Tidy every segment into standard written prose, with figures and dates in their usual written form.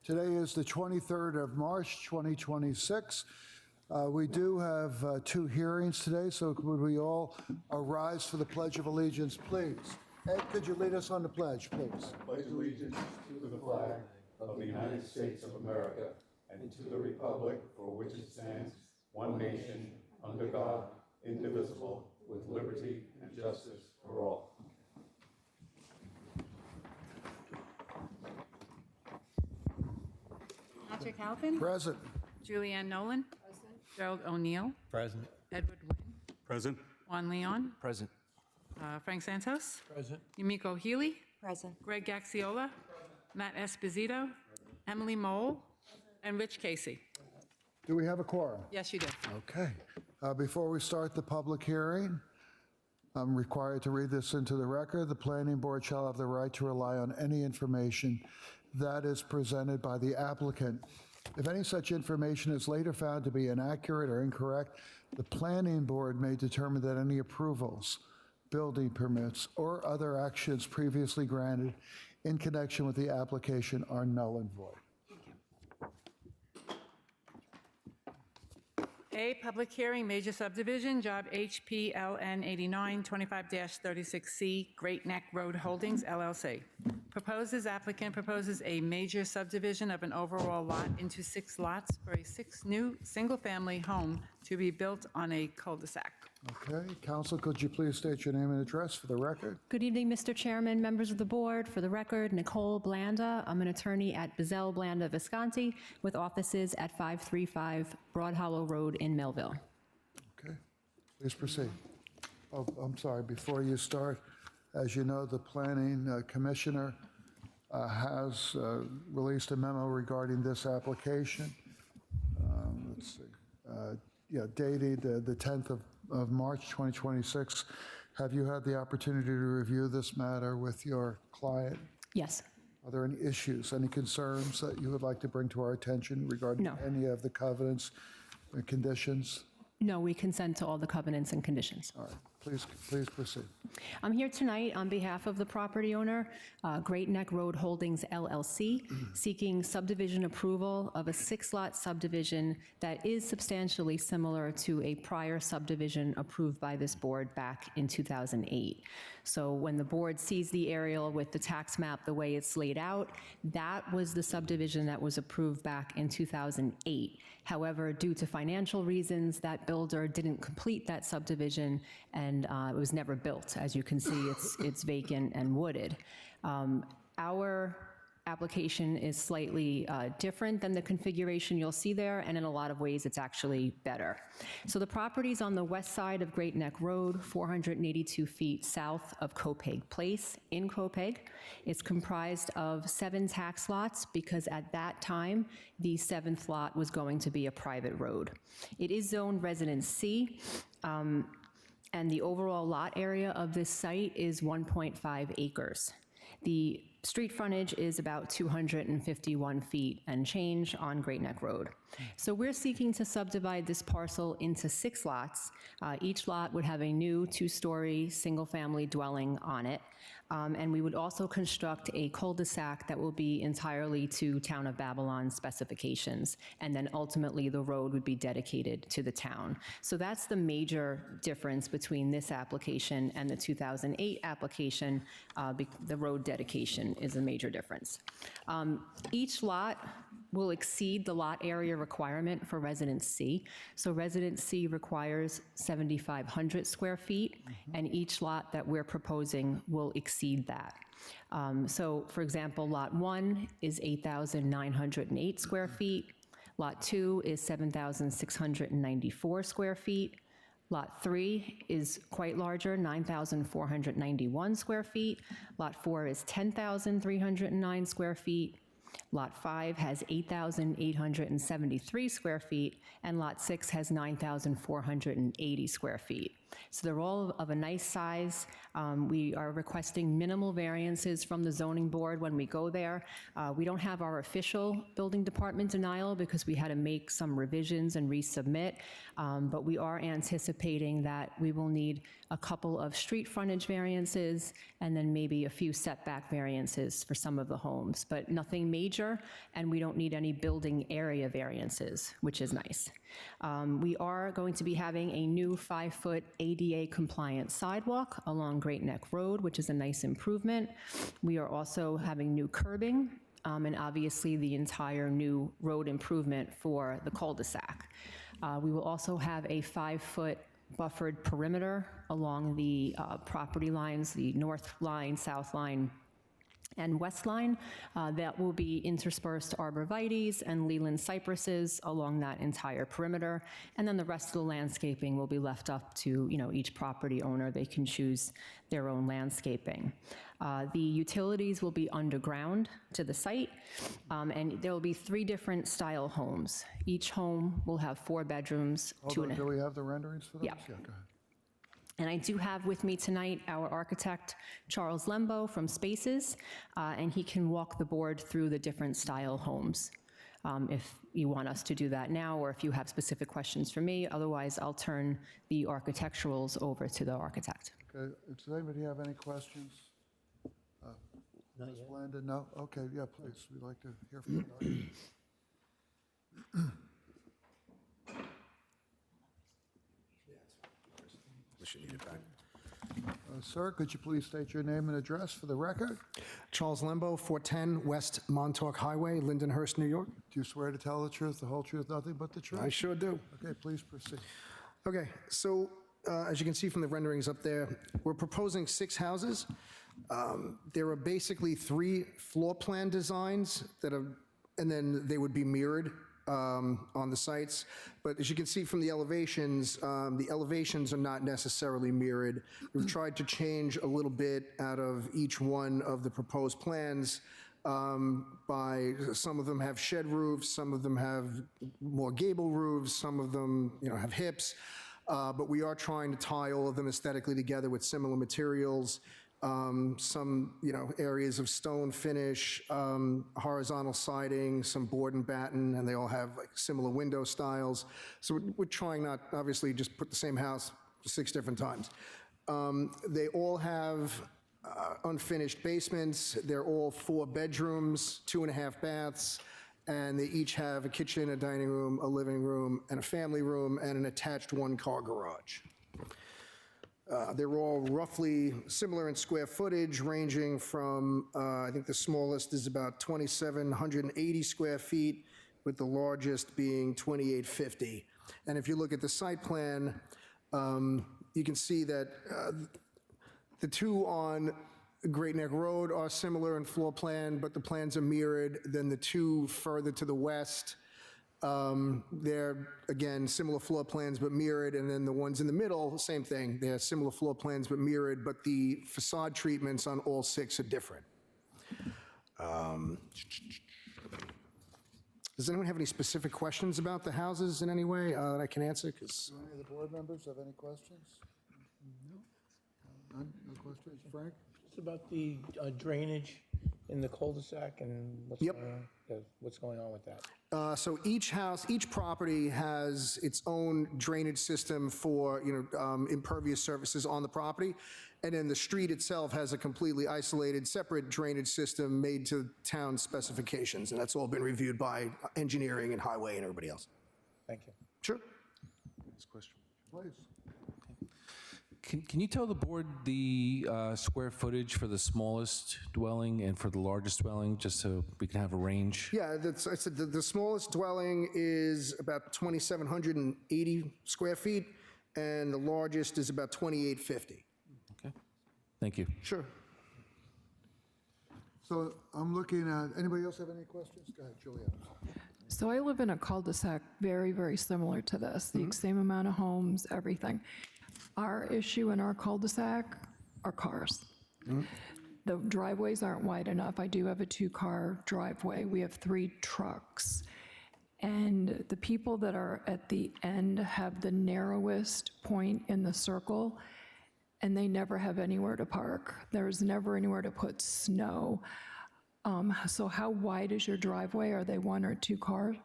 Today is the 23rd of March, 2026. We do have two hearings today, so would we all rise for the Pledge of Allegiance, please? Ed, could you lead us on the pledge, please? I pledge allegiance to the flag of the United States of America and to the republic for which it stands, one nation, under God, indivisible, with liberty and justice for all. Patrick Halpin. Present. Julianne Nolan. Present. Gerald O'Neill. Present. Edward Wynn. Present. Juan Leon. Present. Frank Santos. Present. Yumiko Healy. Present. Greg Gaxiola. Matt Esposito. Emily Mole. And Rich Casey. Do we have a quorum? Yes, you do. Okay. Before we start the public hearing, I'm required to read this into the record. The planning board shall have the right to rely on any information that is presented by the applicant. If any such information is later found to be inaccurate or incorrect, the planning board may determine that any approvals, building permits, or other actions previously granted in connection with the application are null and void. A, public hearing, major subdivision, job HPLN 89, 25-36C, Great Neck Road Holdings, LLC. Applicant proposes a major subdivision of an overall lot into 6 lots for a 6 new single-family home to be built on a cul-de-sac. Okay, counsel, could you please state your name and address for the record? Good evening, Mr. Chairman, members of the board. For the record, Nicole Blanda. I'm an attorney at Bazell Blanda Visconti with offices at 535 Broad Hollow Road in Melville. Okay, please proceed. Oh, I'm sorry, before you start, as you know, the planning commissioner has released a memo regarding this application. Let's see. Dated the 10th of March, 2026. Have you had the opportunity to review this matter with your client? Yes. Are there any issues, any concerns that you would like to bring to our attention regarding No. any of the covenants and conditions? No, we consent to all the covenants and conditions. All right, please proceed. I'm here tonight on behalf of the property owner, Great Neck Road Holdings LLC, seeking subdivision approval of a 6-lot subdivision that is substantially similar to a prior subdivision approved by this board back in 2008. So when the board sees the aerial with the tax map the way it's laid out, that was the subdivision that was approved back in 2008. However, due to financial reasons, that builder didn't complete that subdivision, and it was never built. As you can see, it's vacant and wooded. Our application is slightly different than the configuration you'll see there, and in a lot of ways, it's actually better. So the property's on the west side of Great Neck Road, 482 feet south of Copeg Place in Copeg. It's comprised of 7 tax lots because at that time, the 7th lot was going to be a private road. It is zoned Residence C, and the overall lot area of this site is 1.5 acres. The street frontage is about 251 feet and change on Great Neck Road. So we're seeking to subdivide this parcel into 6 lots. Each lot would have a new 2-story single-family dwelling on it. And we would also construct a cul-de-sac that will be entirely to Town of Babylon specifications. And then ultimately the road would be dedicated to the town. So that's the major difference between this application and the 2008 application. The road dedication is a major difference. Each lot will exceed the lot area requirement for Residence C. So Residence C requires 7,500 square feet, and each lot that we're proposing will exceed that. So for example, Lot 1 is 8,908 square feet. Lot 2 is 7,694 square feet. Lot 3 is quite larger, 9,491 square feet. Lot 4 is 10,309 square feet. Lot 5 has 8,873 square feet, and Lot 6 has 9,480 square feet. So they're all of a nice size. We are requesting minimal variances from the zoning board when we go there. We don't have our official building department denial because we had to make some revisions and resubmit, but we are anticipating that we will need a couple of street frontage variances and then maybe a few setback variances for some of the homes, but nothing major major, and we don't need any building area variances, which is nice. We are going to be having a new 5-foot ADA-compliant sidewalk along Great Neck Road, which is a nice improvement. We are also having new curbing, and obviously the entire new road improvement for the cul-de-sac. We will also have a 5-foot buffered perimeter along the property lines, the north line, south line, and west line. That will be interspersed arborvitaes and Leland cypresses along that entire perimeter. And then the rest of the landscaping will be left up to, each property owner. They can choose their own landscaping. The utilities will be underground to the site, and there will be 3 different style homes. Each home will have 4 bedrooms. Hold on, do we have the renderings for those? Yeah. Go ahead. And I do have with me tonight our architect, Charles Lembo from Spaces, and he can walk the board through the different style homes if you want us to do that now, or if you have specific questions for me. Otherwise, I'll turn the architecturals over to the architect. Okay, does anybody have any questions? Ms. Blandon, no? Okay, yeah, please, we'd like to hear from you. You need it back. Sir, could you please state your name and address for the record? Charles Lembo, 410 West Montauk Highway, Lindenhurst, New York. Do you swear to tell the truth, the whole truth, nothing but the truth? I sure do. Okay, please proceed. Okay, so as you can see from the renderings up there, we're proposing 6 houses. There are basically 3 floor plan designs and then they would be mirrored on the sites. But as you can see from the elevations are not necessarily mirrored. We've tried to change a little bit out of each one of the proposed plans. By some of them have shed roofs, some of them have more gable roofs, some of them have hips. But we are trying to tie all of them aesthetically together with similar materials. Some, areas of stone finish, horizontal siding, some board and batten, and they all have like similar window styles. So we're trying not, obviously, just put the same house 6 different times. They all have unfinished basements. They're all 4 bedrooms, 2.5 baths, and they each have a kitchen, a dining room, a living room, and a family room, and an attached 1-car garage. They're all roughly similar in square footage, ranging from, I think the smallest is about 2,780 square feet, with the largest being 2,850. And if you look at the site plan, you can see that the 2 on Great Neck Road are similar in floor plan, but the plans are mirrored. Then the 2 further to the west, they're, again, similar floor plans but mirrored, and then the ones in the middle, same thing. They're similar floor plans but mirrored, but the facade treatments on all 6 are different. Does anyone have any specific questions about the houses in any way that I can answer? Do any of the board members have any questions? No. None? No questions? Frank? It's about the drainage in the cul-de-sac and what's going on with that. So each property has its own drainage system for, impervious surfaces on the property. And then the street itself has a completely isolated, separate drainage system made to town specifications. And that's all been reviewed by engineering and highway and everybody else. Thank you. Sure. Next question. Please. Can you tell the board the square footage for the smallest dwelling and for the largest dwelling, just so we can have a range? Yeah, I said the smallest dwelling is about 2,780 square feet, and the largest is about 2,850. Okay, thank you. Sure. So I'm looking at, anybody else have any questions? Go ahead, Juliana. So I live in a cul-de-sac very, very similar to this, the same amount of homes, everything. Our issue in our cul-de-sac are cars. The driveways aren't wide enough. I do have a 2-car driveway. We have 3 trucks. And the people that are at the end have the narrowest point in the circle, and they never have anywhere to park. There's never anywhere to put snow. So how wide is your driveway? Are they 1 or 2 cars?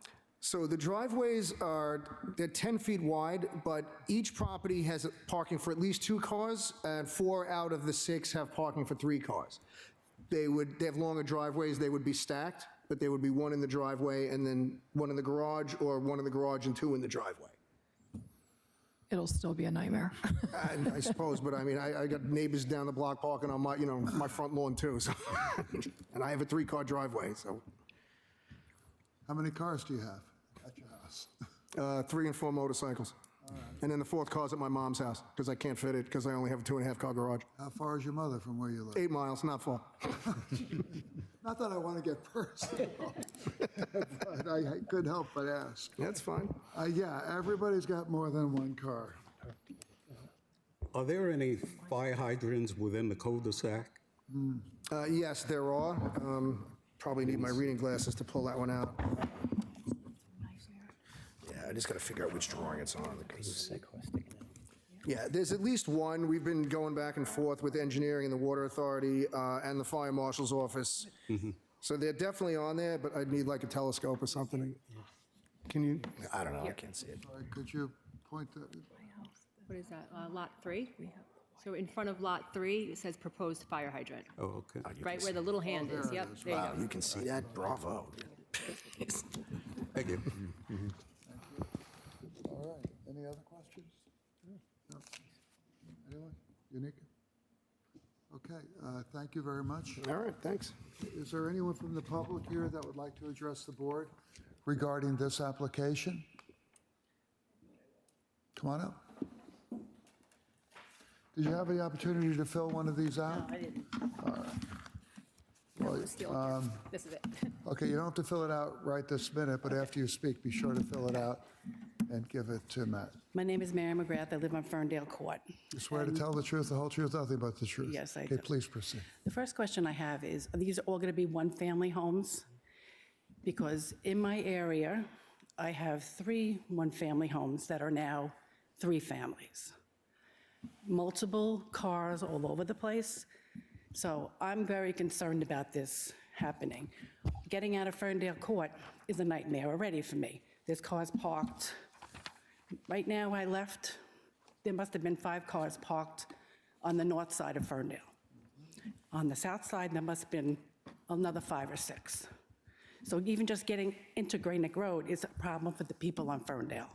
So the driveways they're 10 feet wide, but each property has parking for at least 2 cars, and 4 out of the 6 have parking for 3 cars. They have longer driveways, they would be stacked, that there would be one in the driveway and then one in the garage, or one in the garage and two in the driveway. It'll still be a nightmare. I suppose, but I mean, I got neighbors down the block parking on my, my front lawn too, so. And I have a 3-car driveway, so. How many cars do you have at your house? 3 and 4 motorcycles. And then the 4th car's at my mom's house, because I can't fit it, because I only have a 2.5-car garage. How far is your mother from where you live? 8 miles, not far. Not that I want to get personal, but I couldn't help but ask. That's fine. Yeah, everybody's got more than one car. Are there any fire hydrants within the cul-de-sac? Yes, there are. Probably need my reading glasses to pull that one out. Yeah, I just got to figure out which drawing it's on. Yeah, there's at least one. We've been going back and forth with engineering and the water authority and the fire marshal's office. So they're definitely on there, but I'd need like a telescope or something. Can you? I don't know. I can't see it. All right, could you point that? What is that, Lot 3? So in front of Lot 3, it says proposed fire hydrant, Oh, okay. right where the little hand is, yep, there you Wow, go. you can see that? Bravo. Thank you. All right, any other questions? No. Anyone? Unique? Okay, thank you very much. All right, thanks. Is there anyone from the public here that would like to address the board regarding this application? Come on up. Did you have the opportunity to fill one of these out? I didn't. Well, This is it. okay, you don't have to fill it out right this minute, but after you speak, be sure to fill it out and give it to Matt. My name is Mary McGrath. I live on Ferndale Court. You swear to tell the truth, the whole truth, nothing but the truth? Yes, I Okay, do. please proceed. The first question I have is, are these all going to be one-family homes? Because in my area, I have 3 one-family homes that are now 3 families. Multiple cars all over the place. So I'm very concerned about this happening. Getting out of Ferndale Court is a nightmare already for me. There's cars parked. Right now, I left, there must have been 5 cars parked on the north side of Ferndale. On the south side, there must have been another 5 or 6. So even just getting into Great Neck Road is a problem for the people on Ferndale.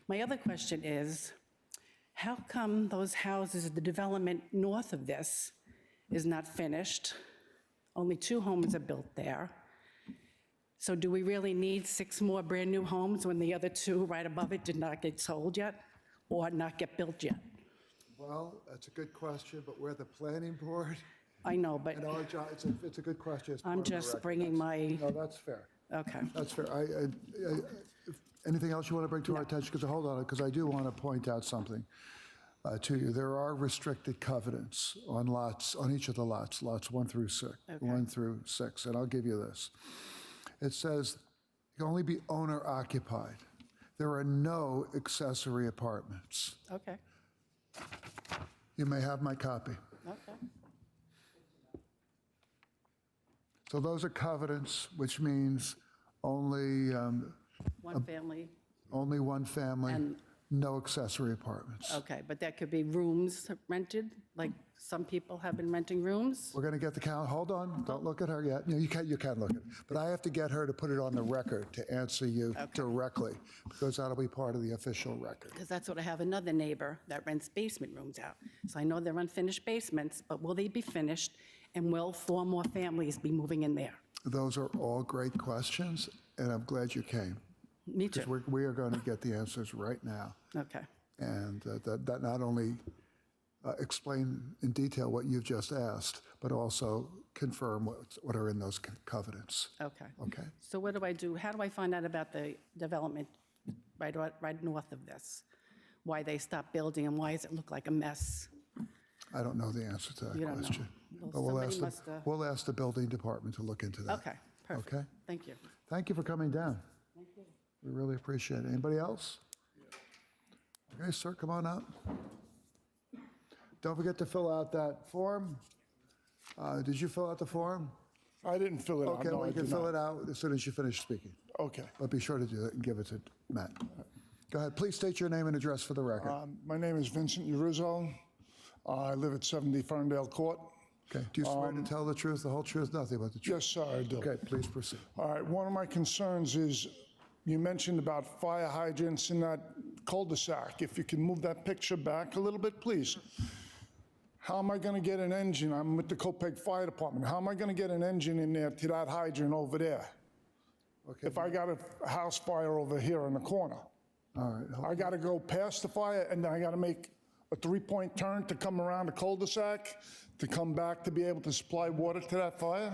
My other question is, how come those houses, the development north of this is not finished? Only 2 homes are built there. So do we really need 6 more brand-new homes when the other 2 right above it did not get sold yet or not get built yet? Well, that's a good question, but we're the planning board. I know, but And our job, it's a good question. It's I'm part of the just record. bringing my, No, that's fair. okay. That's fair. Anything else you want to bring to our attention? Because hold on, because I do want to point out something to you. There are restricted covenants on lots, on each of the lots 1 through 6, 1 through 6, and I'll give you this. It says it can only be owner occupied. There are no accessory apartments. Okay, You may have my copy. okay. So those are covenants, which means only One family, only one family, And- no accessory apartments. okay, but that could be rooms rented, like some people have been renting rooms? We're going to get the count. Hold on, don't look at her yet. No, you can look at it. But I have to get her to put it on the record to answer you directly, because that'll be part of the official record. Because that's what I have another neighbor that rents basement rooms out. So I know they're unfinished basements, but will they be finished? And will 4 more families be moving in there? Those are all great questions, and I'm glad you came, Me because too. we are going to get the answers right now. Okay, And that not only explain in detail what you've just asked, but also confirm what are in those covenants. okay. Okay? So what do I do? How do I find out about the development right north of this? Why they stopped building and why does it look like a mess? I don't know the answer to that You don't know. question. Well, But somebody must, we'll ask the building department to look into that. Okay, perfect. Okay? Thank you. Thank you for coming down. Thank you. We really appreciate it. Anybody else? Okay, sir, come on up. Don't forget to fill out that form. Did you fill out the form? I didn't fill it out. Okay, No, well, I you can did fill not. it out as soon as you finish speaking. Okay. But be sure to do that and give it to Matt. Go ahead, please state your name and address for the record. My name is Vincent Urizzo. I live at 70 Ferndale Court. Okay, do you swear to tell the truth, the whole truth, nothing but the truth? Yes, sir, I do. Okay, please proceed. All right, one of my concerns is, you mentioned about fire hydrants in that cul-de-sac. If you can move that picture back a little bit, please. How am I going to get an engine? I'm with the Copeg Fire Department. How am I going to get an engine in there to that hydrant over there? Okay, If I got a house fire over here in the corner? all right. I got to go past the fire, and then I got to make a three-point turn to come around the cul-de-sac to come back to be able to supply water to that fire?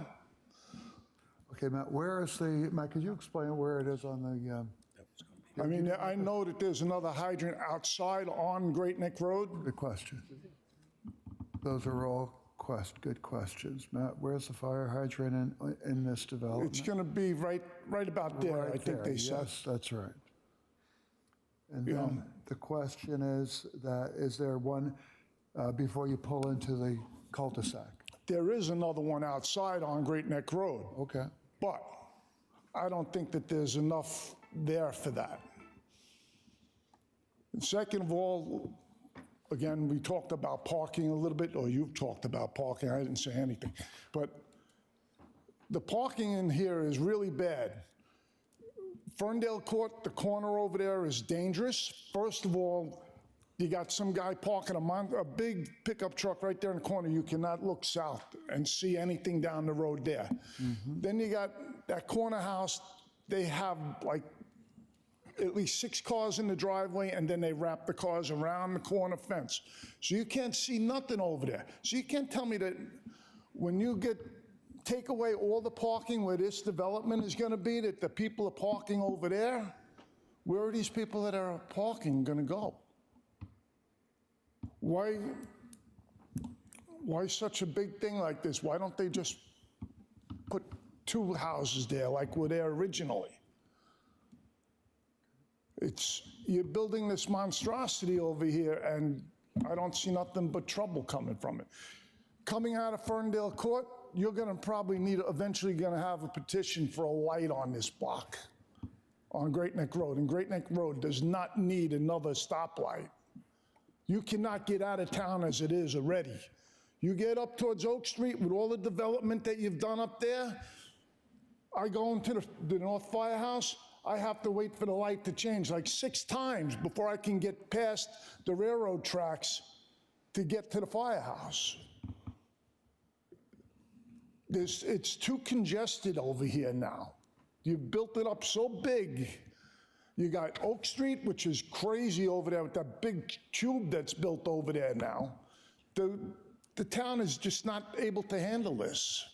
Okay, Matt, Matt, could you explain where it is on the, I mean, I know that there's another hydrant outside on Great Neck Road. good question. Those are all good questions. Matt, where's the fire hydrant in this development? It's going to be right about there, I Right think there. they said. Yes, that's right. And Yeah. then the question is there one before you pull into the cul-de-sac? There is another one outside on Great Neck Road, Okay. but I don't think that there's enough there for that. And second of all, again, we talked about parking a little bit, or you've talked about parking, I didn't say anything. But the parking in here is really bad. Ferndale Court, the corner over there is dangerous. First of all, you got some guy parking a big pickup truck right there in the corner. You cannot look south and see anything down the road there. Then you got that corner house, they have like at least 6 cars in the driveway, and then they wrap the cars around the corner fence. So you can't see nothing over there. So you can't tell me that when you take away all the parking where this development is going to be, that the people are parking over there. Where are these people that are parking going to go? Why such a big thing like this? Why don't they just put 2 houses there like were there originally? You're building this monstrosity over here, and I don't see nothing but trouble coming from it. Coming out of Ferndale Court, you're going to probably eventually going to have a petition for a light on this block on Great Neck Road. And Great Neck Road does not need another stoplight. You cannot get out of town as it is already. You get up towards Oak Street with all the development that you've done up there, I go into the North Firehouse, I have to wait for the light to change like 6 times before I can get past the railroad tracks to get to the firehouse. It's too congested over here now. You've built it up so big. You got Oak Street, which is crazy over there with that big tube that's built over there now. The town is just not able to handle this.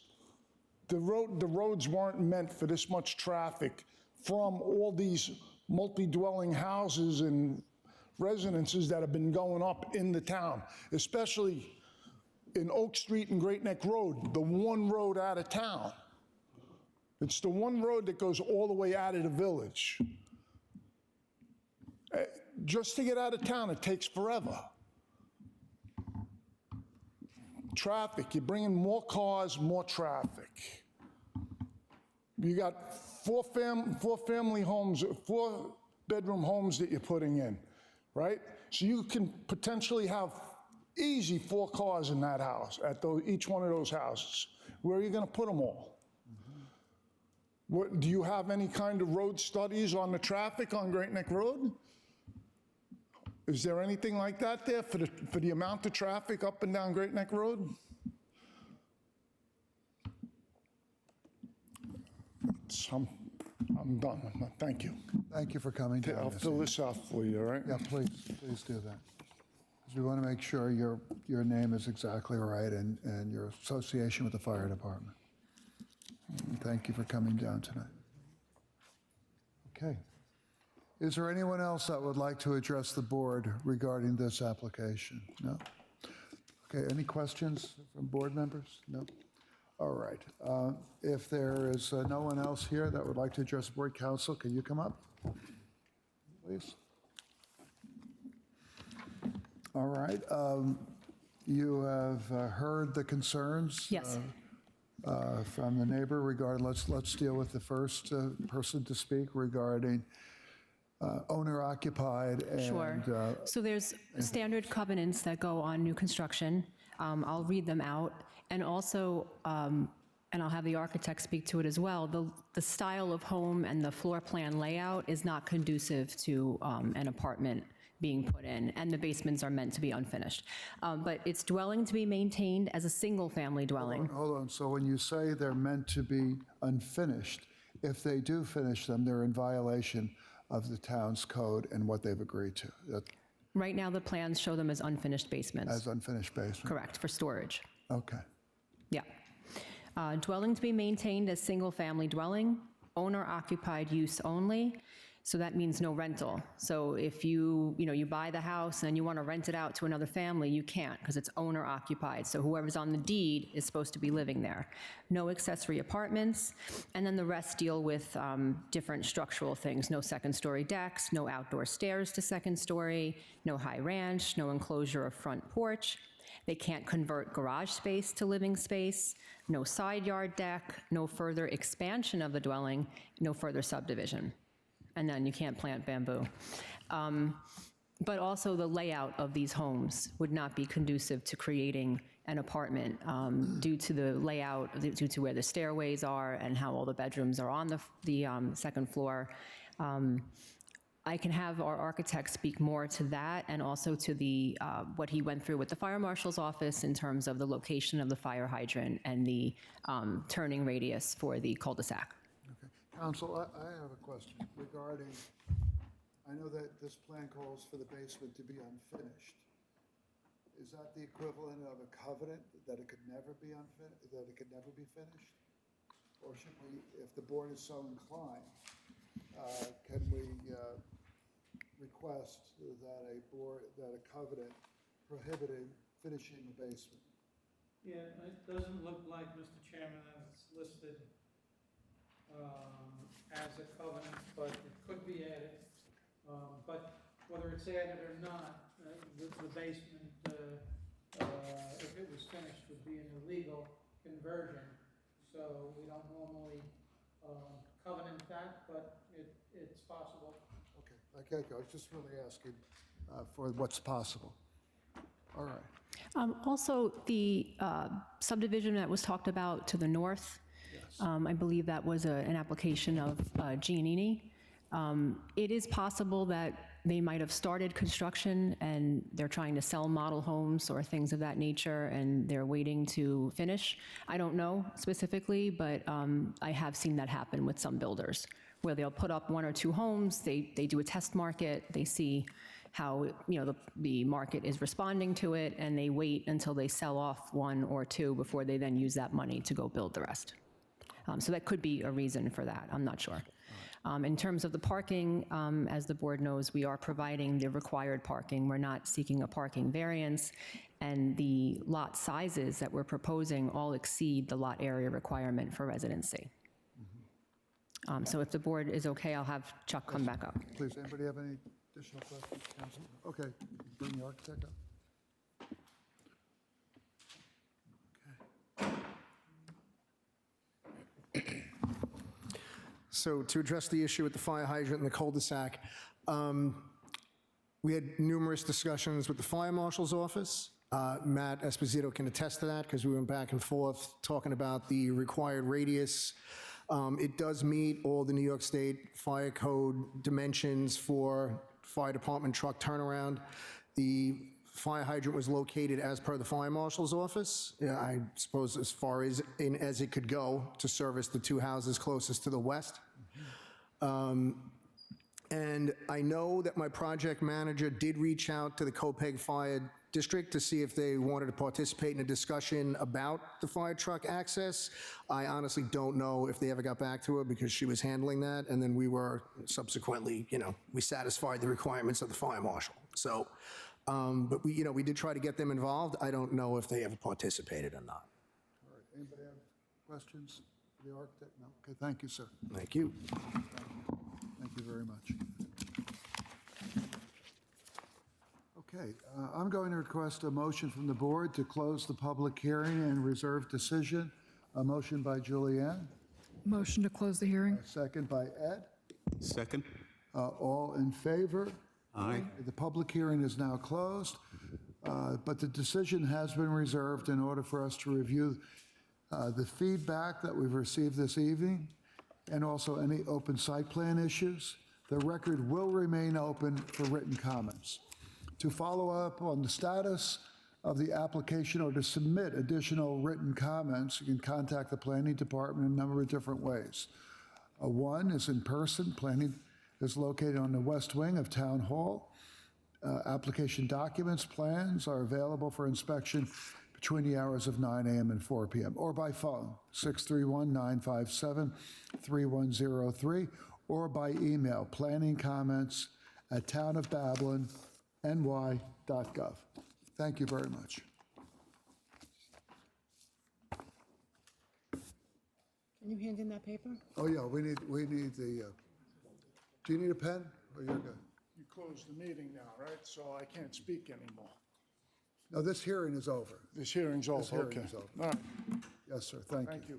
The roads weren't meant for this much traffic from all these multi-dwelling houses and residences that have been going up in the town, especially in Oak Street and Great Neck Road, the one road out of town. It's the one road that goes all the way out of the village. Just to get out of town, it takes forever. Traffic, you're bringing more cars, more traffic. You got 4-family homes, 4-bedroom homes that you're putting in, right? So you can potentially have easy 4 cars in that house, at each one of those houses. Where are you going to put them all? Do you have any kind of road studies on the traffic on Great Neck Road? Is there anything like that there for the amount of traffic up and down Great Neck Road? I'm done. Thank you. Thank you for coming down. I'll this fill evening. this out for you, all right? Yeah, please do that. Because we want to make sure your name is exactly right and your association with the fire department. And thank you for coming down tonight. Okay. Is there anyone else that would like to address the board regarding this application? No? Okay, any questions from board members? No? All right. If there is no one else here that would like to address the board, counsel, can you come up, please? All right. You have heard the concerns? Yes. From the neighbor regarding, let's deal with the first person to speak regarding owner occupied and. Sure. So there's standard covenants that go on new construction. I'll read them out. And also, and I'll have the architect speak to it as well, the style of home and the floor plan layout is not conducive to an apartment being put in, and the basements are meant to be unfinished. But it's dwelling to be maintained as a single-family dwelling. Hold on, so when you say they're meant to be unfinished, if they do finish them, they're in violation of the town's code and what they've agreed to, Right now, the plans show them as unfinished basements. as unfinished basement? Correct, for storage. Okay. Yeah. Dwelling to be maintained as single-family dwelling, owner-occupied use only, so that means no rental. So if you buy the house and you want to rent it out to another family, you can't, because it's owner-occupied. So whoever's on the deed is supposed to be living there. No accessory apartments, and then the rest deal with different structural things. No second-story decks, no outdoor stairs to second story, no high ranch, no enclosure or front porch. They can't convert garage space to living space, no side yard deck, no further expansion of the dwelling, no further subdivision. And then you can't plant bamboo. But also the layout of these homes would not be conducive to creating an apartment due to the layout, due to where the stairways are and how all the bedrooms are on the second floor. I can have our architect speak more to that and also to the what he went through with the fire marshal's office in terms of the location of the fire hydrant and the turning radius for the cul-de-sac. Okay. Counsel, I have a question regarding, I know that this plan calls for the basement to be unfinished. Is that the equivalent of a covenant that it could never be finished? Or should we, if the board is so inclined, can we request that a covenant prohibiting finishing the basement? Yeah, it doesn't look like, Mr. Chairman, that it's listed as a covenant, but it could be added. But whether it's added or not, the basement, if it was finished, would be an illegal conversion. So we don't normally covenant that, but it's possible. Okay, I was just really asking for what's possible. All right. Also, the subdivision that was talked about to the north, I believe that was an application of Giannini. It is possible that they might have started construction and they're trying to sell model homes or things of that nature and they're waiting to finish. I don't know specifically, but I have seen that happen with some builders where they'll put up 1 or 2 homes, they do a test market, they see how the market is responding to it, and they wait until they sell off 1 or 2 before they then use that money to go build the rest. So that could be a reason for that, I'm not sure. In terms of the parking, as the board knows, we are providing the required parking. We're not seeking a parking variance, and the lot sizes that we're proposing all exceed the lot area requirement for residency. So if the board is okay, I'll have Chuck come back up. Please, anybody have any additional questions, Counsel? Okay, bring the architect up. So to address the issue with the fire hydrant and the cul-de-sac, we had numerous discussions with the fire marshal's office. Matt Esposito can attest to that because we went back and forth talking about the required radius. It does meet all the New York State Fire Code dimensions for fire department truck turnaround. The fire hydrant was located as per the fire marshal's office. Yeah, I suppose as far as it could go to service the 2 houses closest to the west. And I know that my project manager did reach out to the Copeg Fire District to see if they wanted to participate in a discussion about the fire truck access. I honestly don't know if they ever got back to her because she was handling that, and then we were subsequently, we satisfied the requirements of the fire marshal. So, but we did try to get them involved. I don't know if they ever participated or not. All right, anybody have questions for the architect? No? Okay, thank you, sir. Thank you. Thank you very much. Okay, I'm going to request a motion from the board to close the public hearing and reserve decision. A motion by Julianne, Motion to close the hearing? a second by Ed. Second? All in favor? Aye. The public hearing is now closed. but the decision has been reserved in order for us to review the feedback that we've received this evening and also any open site plan issues. The record will remain open for written comments. To follow up on the status of the application or to submit additional written comments, you can contact the planning department in a number of different ways. One is in person. Planning is located on the west wing of Town Hall. Application documents, plans are available for inspection between the hours of 9 a.m. and 4 p.m. or by phone, 631-957-3103, or by email, planningcomments@townofbabylonny.gov. Thank you very much. Can you hand in that paper? Oh, yeah, we need the, do you need a pen? Or you're good? You closed the meeting now, right? So I can't speak anymore. No, this hearing is over. This hearing's This over, hearing okay. is over. All right, Yes, sir, thank you. thank you.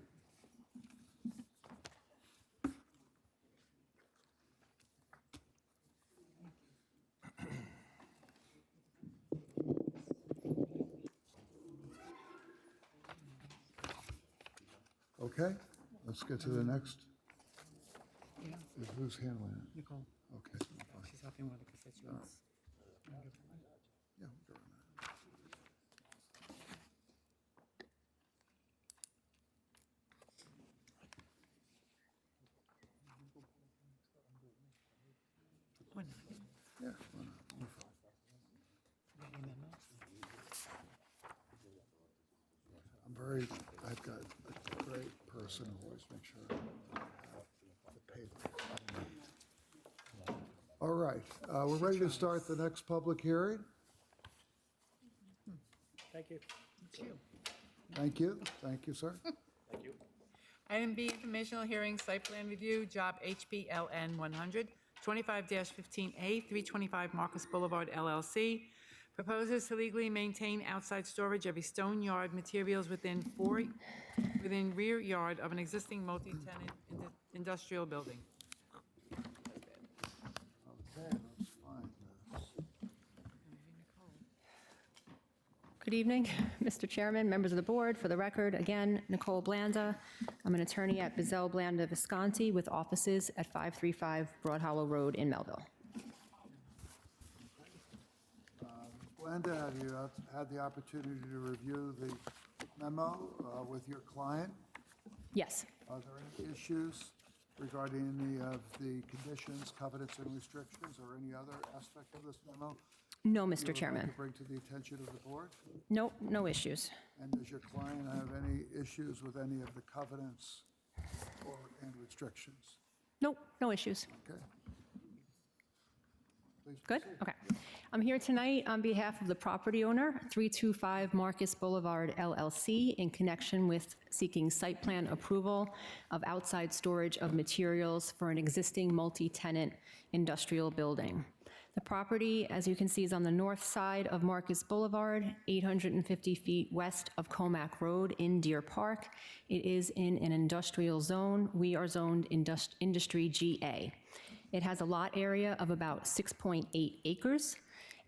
Okay, let's get to the next. Who's handling it? Nicole, Okay. fine. she's helping with the constituents. Yeah, we'll go on that. Yeah, why not? We're fine. I've got a great person who always makes sure I have the paper. All right, we're ready to start the next public hearing. Thank you. Thank you, sir. Item B, informational hearing, site plan review, job HPLN 100, 25-15A, 325 Marcus Boulevard, LLC. Proposes to legally maintain outside storage of a stone yard materials within rear yard of an existing multi-tenant industrial building. Okay, let's find this. Good evening, Mr. Chairman, members of the board. For the record, again, Nicole Blanda. I'm an attorney at Bizzell Blanda Visconti with offices at 535 Broad Hollow Road in Melville. Glenda, have you had the opportunity to review the memo with your client? Yes. Are there any issues regarding any of the conditions, covenants, and restrictions, or any other aspect of this memo No, you would Mr. like Chairman. to bring to the attention of the board? No, no issues. And does your client have any issues with any of the covenants and restrictions? Nope, no issues. Okay. Please Good? proceed. Okay. I'm here tonight on behalf of the property owner, 325 Marcus Boulevard LLC, in connection with seeking site plan approval of outside storage of materials for an existing multi-tenant industrial building. The property, as you can see, is on the north side of Marcus Boulevard, 850 feet west of Comac Road in Deer Park. It is in an industrial zone. We are zoned Industry GA. It has a lot area of about 6.8 acres,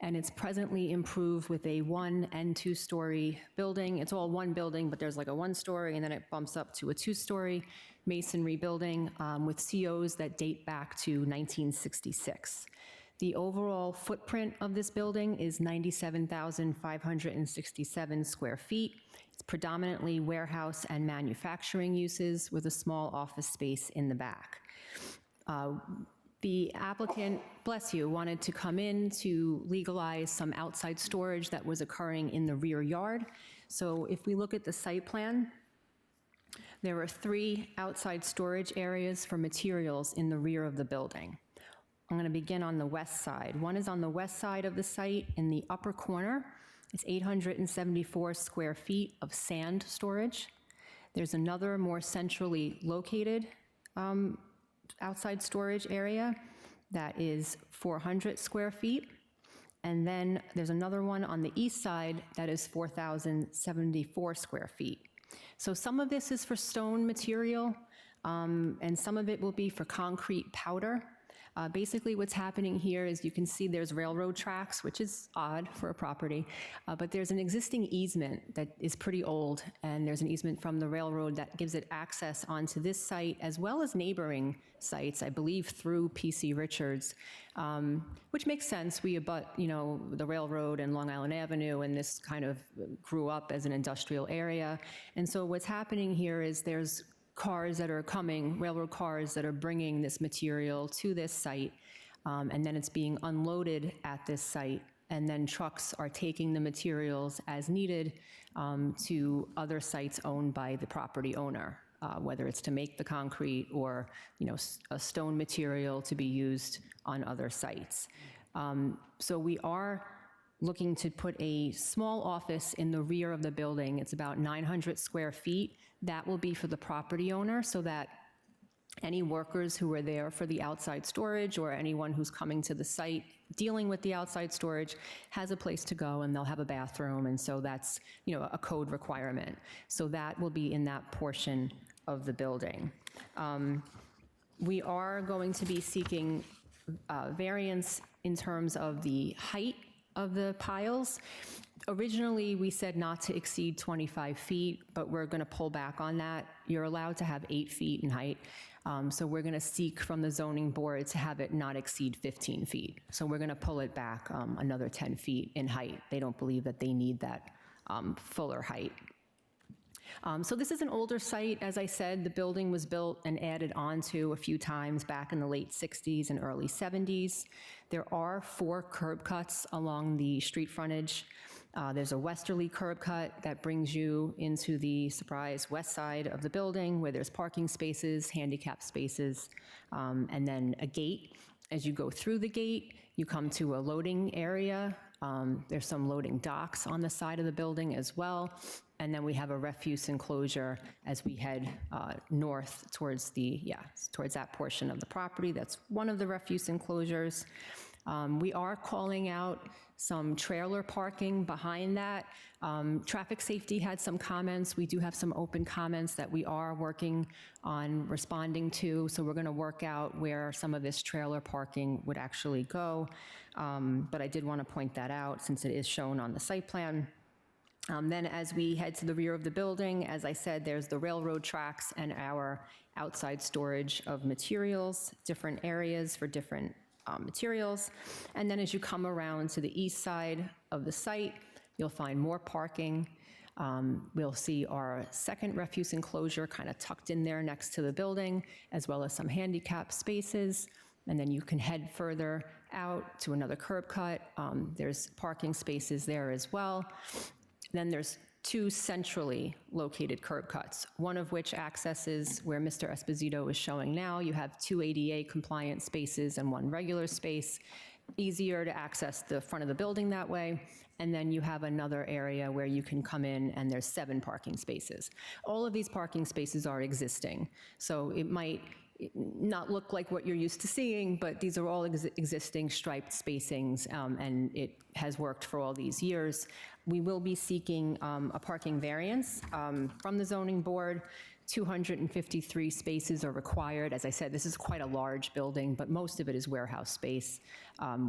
and it's presently improved with a 1- and 2-story building. It's all one building, but there's like a 1-story, and then it bumps up to a 2-story masonry building with COs that date back to 1966. The overall footprint of this building is 97,567 square feet. It's predominantly warehouse and manufacturing uses with a small office space in the back. The applicant, bless you, wanted to come in to legalize some outside storage that was occurring in the rear yard. So if we look at the site plan, there are 3 outside storage areas for materials in the rear of the building. I'm going to begin on the west side. One is on the west side of the site in the upper corner. It's 874 square feet of sand storage. There's another more centrally located outside storage area that is 400 square feet. And then there's another one on the east side that is 4,074 square feet. So some of this is for stone material, and some of it will be for concrete powder. Basically, what's happening here is you can see there's railroad tracks, which is odd for a property, but there's an existing easement that is pretty old, and there's an easement from the railroad that gives it access onto this site as well as neighboring sites, I believe through PC Richards, which makes sense. We abut, the railroad and Long Island Avenue, and this kind of grew up as an industrial area. And so what's happening here is there's cars that are coming, railroad cars that are bringing this material to this site, and then it's being unloaded at this site, and then trucks are taking the materials as needed to other sites owned by the property owner, whether it's to make the concrete or, a stone material to be used on other sites. So we are looking to put a small office in the rear of the building. It's about 900 square feet. That will be for the property owner, so that any workers who are there for the outside storage or anyone who's coming to the site dealing with the outside storage has a place to go, and they'll have a bathroom, and so that's, a code requirement. So that will be in that portion of the building. We are going to be seeking variance in terms of the height of the piles. Originally, we said not to exceed 25 feet, but we're going to pull back on that. You're allowed to have 8 feet in height, so we're going to seek from the zoning board to have it not exceed 15 feet. So we're going to pull it back another 10 feet in height. They don't believe that they need that fuller height. So this is an older site. As I said, the building was built and added onto a few times back in the late 60s and early 70s. There are 4 curb cuts along the street frontage. There's a westerly curb cut that brings you into the, surprise, west side of the building, where there's parking spaces, handicap spaces, and then a gate. As you go through the gate, you come to a loading area. There's some loading docks on the side of the building as well. And then we have a refuse enclosure as we head north towards towards that portion of the property. That's one of the refuse enclosures. We are calling out some trailer parking behind that. Traffic safety had some comments. We do have some open comments that we are working on responding to, so we're going to work out where some of this trailer parking would actually go. But I did want to point that out since it is shown on the site plan. Then as we head to the rear of the building, as I said, there's the railroad tracks and our outside storage of materials, different areas for different materials. And then as you come around to the east side of the site, you'll find more parking. We'll see our second refuse enclosure kind of tucked in there next to the building, as well as some handicap spaces. And then you can head further out to another curb cut. There's parking spaces there as well. Then there's 2 centrally located curb cuts, one of which accesses where Mr. Esposito is showing now. You have 2 ADA compliant spaces and 1 regular space. Easier to access the front of the building that way. And then you have another area where you can come in and there's 7 parking spaces. All of these parking spaces are existing. So it might not look like what you're used to seeing, but these are all existing striped spacings, and it has worked for all these years. We will be seeking a parking variance from the zoning board. 253 spaces are required. As I said, this is quite a large building, but most of it is warehouse space.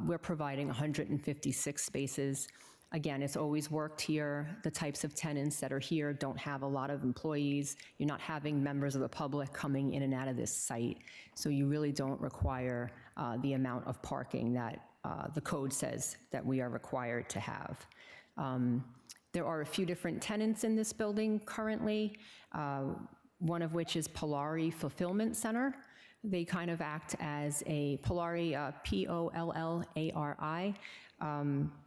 We're providing 156 spaces. Again, it's always worked here. The types of tenants that are here don't have a lot of employees. You're not having members of the public coming in and out of this site. So you really don't require the amount of parking that the code says that we are required to have. There are a few different tenants in this building currently, one of which is Polari Fulfillment Center. They kind of act as a Polari, P-O-L-L-A-R-I.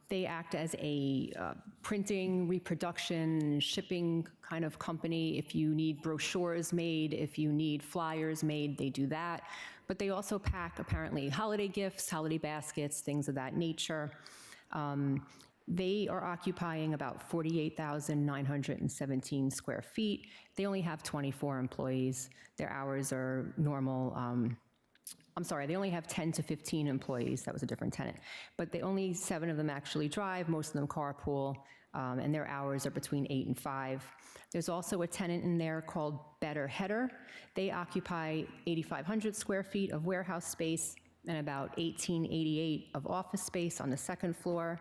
They act as a printing, reproduction, shipping kind of company. If you need brochures made, if you need flyers made, they do that. But they also pack, apparently, holiday gifts, holiday baskets, things of that nature. They are occupying about 48,917 square feet. They only have 24 employees. Their hours are normal. I'm sorry, they only have 10 to 15 employees. That was a different tenant. But only 7 of them actually drive, most of them carpool, and their hours are between 8 and 5. There's also a tenant in there called Better Header. They occupy 8,500 square feet of warehouse space. and about 1888 of office space on the second floor.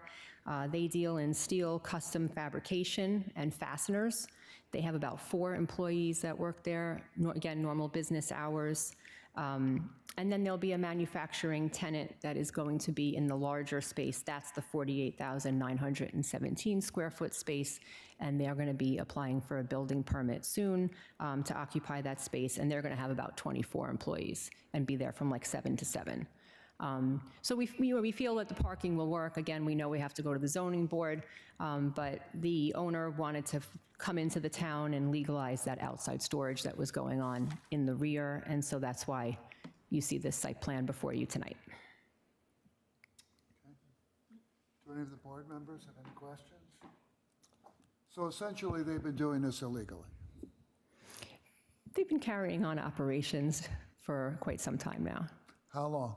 They deal in steel custom fabrication and fasteners. They have about 4 employees that work there, again, normal business hours. And then there'll be a manufacturing tenant that is going to be in the larger space. That's the 48,917 square foot space, and they're going to be applying for a building permit soon to occupy that space, and they're going to have about 24 employees and be there from like 7 to 7. So we feel that the parking will work. Again, we know we have to go to the zoning board, but the owner wanted to come into the town and legalize that outside storage that was going on in the rear, and so that's why you see this site plan before you tonight. Do any of the board members have any questions? So essentially, they've been doing this illegally. They've been carrying on operations for quite some time now. How long?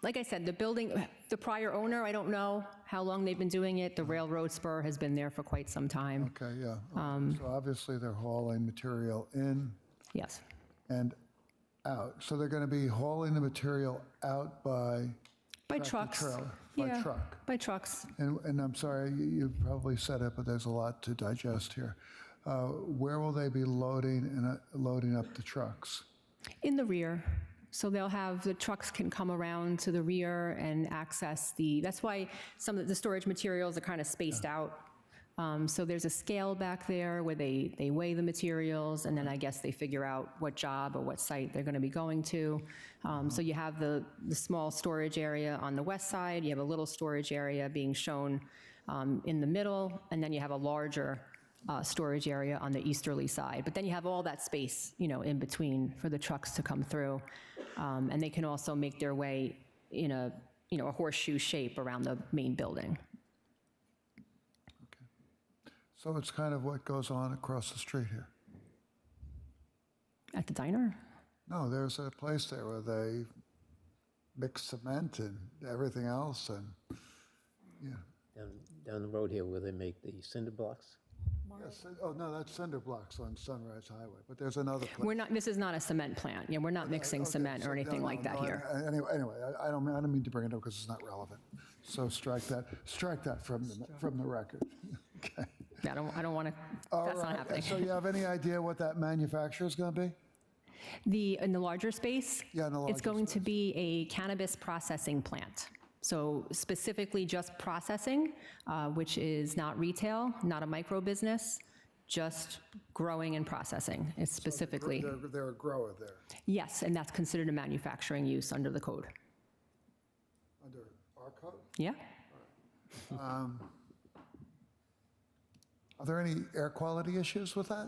Like I said, the prior owner, I don't know how long they've been doing it. The railroad spur has been there for quite some time. Okay, yeah. So obviously, they're hauling material in Yes. and out. So they're going to be hauling the material out by tractor Trucks. trailer, by Yeah, truck. by trucks. And I'm sorry, you probably said it, but there's a lot to digest here. Where will they be loading up the trucks? In the rear. So they'll have, the trucks can come around to the rear and access that's why some of the storage materials are kind of spaced out. So there's a scale back there where they weigh the materials, and then I guess they figure out what job or what site they're going to be going to. So you have the small storage area on the west side, you have a little storage area being shown in the middle, and then you have a larger storage area on the easterly side. But then you have all that space, in between for the trucks to come through. And they can also make their way in a horseshoe shape around the main building. So it's kind of what goes on across the street here. At the diner? No, there's a place there where they mix cement and everything else, and Down the road here where they make the cinder blocks. yes, oh no, that's cinder blocks on Sunrise Highway. But there's another place. This is not a cement plant. Yeah, we're not mixing Okay, cement so- or anything no, like that no, here. Anyway, I don't mean to bring it up because it's not relevant. So strike that from the record. Okay. Yeah, I don't want to, All that's not right, happening. So you have any idea what that manufacturer is going to be? In the larger space? Yeah, in the It's larger going to be a cannabis processing plant. So specifically just processing, which is not retail, not a micro business, just growing and processing. It's specifically, They're a grower there. yes, and that's considered a manufacturing use under the code. Under our code? Yeah? Are there any air quality issues with that?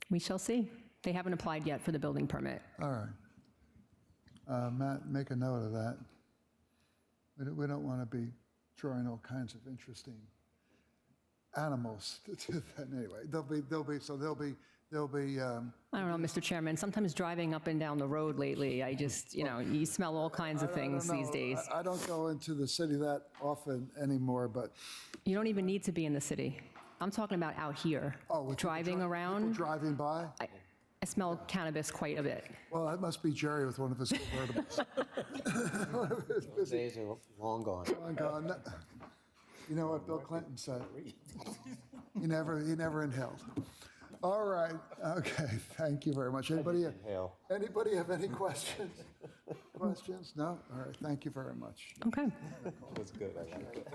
We shall see. They haven't applied yet for the building permit. All right. Matt, make a note of that. We don't want to be drawing all kinds of interesting animals to that anyway. They'll be. I don't know, Mr. Chairman, sometimes driving up and down the road lately, I just, you smell all kinds of things I don't these know. days. I don't go into the city that often anymore, but. You don't even need to be in the city. I'm talking about out here, with driving people around. driving by? I smell cannabis quite a bit. Well, that must be Jerry with one of his convertibles. Those days are long gone. Oh, God. You know what Bill Clinton said? He never inhaled. All right, okay, thank you very much. Anybody have any questions? Questions? No? All right, thank you very much. Okay. That's good, I like it.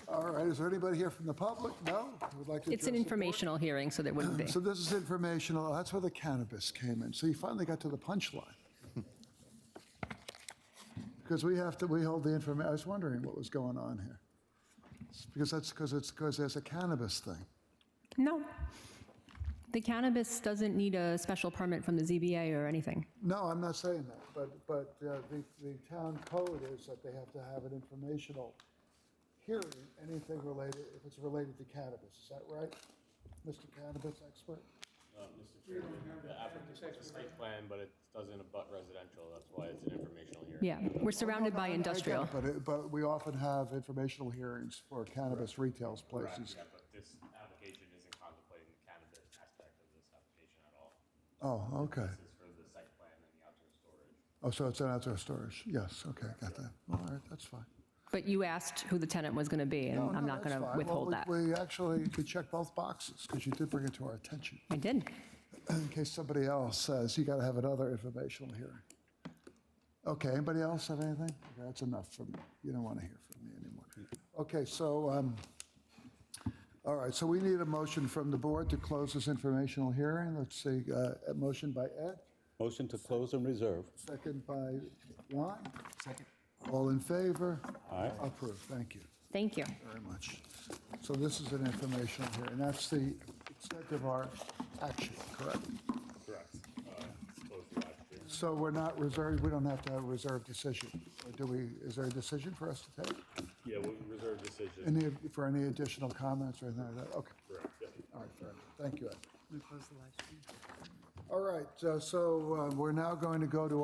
All right, is there anybody here from the public? No? Who would like to It's an address the board? informational hearing, so there wouldn't be. So this is informational, that's where the cannabis came in. So you finally got to the punchline. Because we hold the information, I was wondering what was going on here. Because there's a cannabis thing. No. The cannabis doesn't need a special permit from the ZBA or anything. No, I'm not saying that, but the town code is that they have to have an informational hearing, anything related, if it's related to cannabis. Is that right, Mr. Cannabis expert? Mr. Chairman, the applicant has a site plan, but it doesn't abut residential, that's why it's an informational hearing. Yeah, we're surrounded by I get it, industrial. But we often have informational hearings for cannabis retail places. Yeah, but this application isn't contemplating the cannabis aspect of this application at all. Oh, okay. This is for the site plan and the outdoor storage. Oh, so it's an outdoor storage? Yes, okay, got that. All right, that's fine. But you asked who the tenant was going to be, and I'm not that's going to fine. withhold Well, that. we actually could check both boxes, because you did bring it to our attention. I did. In case somebody else says, you got to have another informational hearing. Okay, anybody else have anything? That's enough for me. You don't want to hear from me anymore. Okay, so, all right, so we need a motion from the board to close this informational hearing. Let's see, a motion by Ed, Motion to close and reserve. second by Juan. Second. All in favor? Aye. Approved, thank you Thank you. very much. So this is an informational hearing. That's the extent of our action, correct? Correct. Closed last year. So we're not reserved, we don't have to have a reserved decision. Or do we, is there a decision for us to take? Yeah, we reserve decision. For any additional comments or anything like that? Okay, Correct, yeah. all right, fair enough. Thank you, Ed. All right, so we're now going to go to